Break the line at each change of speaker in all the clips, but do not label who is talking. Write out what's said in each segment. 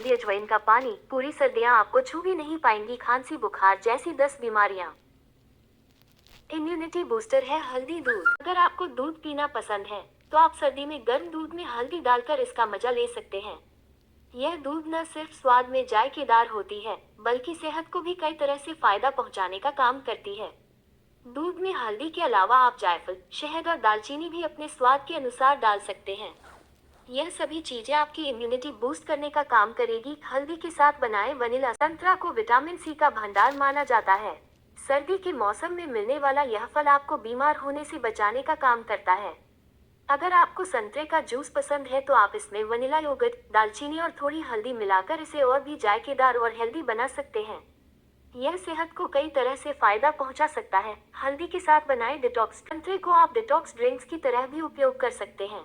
हल्दी अजवाइन का पानी, पूरी सर्दियाँ आपको छू भी नहीं पाएंगी। खांसी बुखार जैसी 10 बीमारियाँ। इम्यूनिटी बूस्टर है हल्दी दूध। अगर आपको दूध पीना पसंद है तो आप सर्दी में गर्म दूध में हल्दी डालकर इसका मजा ले सकते हैं। यह दूध न सिर्फ स्वाद में जायकेदार होती है, बल्कि सेहत को भी कई तरह से फायदा पहुंचाने का काम करती है। दूध में हल्दी के अलावा आप जायफल, शहद और दालचीनी भी अपने स्वाद के अनुसार डाल सकते हैं। यह सभी चीजें आपकी इम्यूनिटी बूस्ट करने का काम करेगी। हल्दी के साथ बनाए वनीला। संतरा को विटामिन सी का भंडार माना जाता है। सर्दी के मौसम में मिलने वाला यह फल आपको बीमार होने से बचाने का काम करता है। अगर आपको संतरे का जूस पसंद है तो आप इसमें वनीला योगर्ट, दालचीनी और थोड़ी हल्दी मिलाकर इसे और भी जायकेदार और हेल्दी बना सकते हैं। यह सेहत को कई तरह से फायदा पहुंचा सकता है। हल्दी के साथ बनाए डिटॉक्स। संतरे को आप डिटॉक्स ड्रिंक्स की तरह भी उपयोग कर सकते हैं।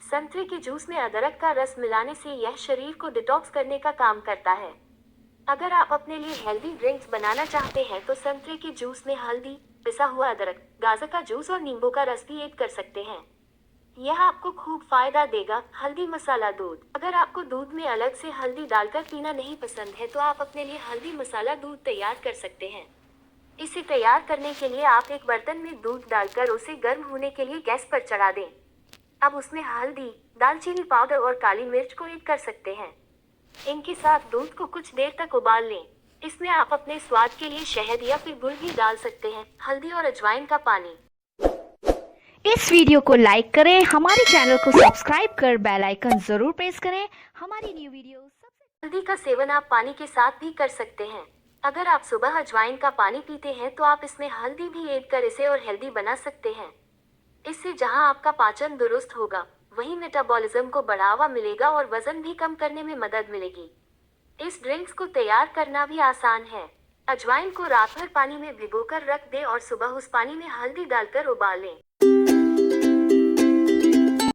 संतरे के जूस में अदरक का रस मिलाने से यह शरीर को डिटॉक्स करने का काम करता है। अगर आप अपने लिए हेल्दी ड्रिंक्स बनाना चाहते हैं तो संतरे के जूस में हल्दी, पिसा हुआ अदरक, गाजर का जूस और नींबू का रस भी ऐड कर सकते हैं। यह आपको खूब फायदा देगा। हल्दी मसाला दूध। अगर आपको दूध में अलग से हल्दी डालकर पीना नहीं पसंद है तो आप अपने लिए हल्दी मसाला दूध तैयार कर सकते हैं। इसे तैयार करने के लिए आप एक बर्तन में दूध डालकर उसे गर्म होने के लिए गैस पर चढ़ा दें। अब उसमें हल्दी, दालचीनी पाउडर और काली मिर्च को ऐड कर सकते हैं। इनके साथ दूध को कुछ देर तक उबाल लें। इसमें आप अपने स्वाद के लिए शहद या फिर गुड़ भी डाल सकते हैं। हल्दी और अजवाइन का पानी।
इस वीडियो को लाइक करें, हमारे चैनल को सब्सक्राइब कर बेल आइकन जरूर प्रेस करें हमारी न्यू वीडियो सबसे।
हल्दी का सेवन आप पानी के साथ भी कर सकते हैं। अगर आप सुबह अजवाइन का पानी पीते हैं तो आप इसमें हल्दी भी ऐड कर इसे और हेल्दी बना सकते हैं। इससे जहां आपका पाचन दुरुस्त होगा, वहीं मेटाबॉलिज्म को बढ़ावा मिलेगा और वजन भी कम करने में मदद मिलेगी। इस ड्रिंक्स को तैयार करना भी आसान है। अजवाइन को रात भर पानी में भिगोकर रख दें और सुबह उस पानी में हल्दी डालकर उबाल लें।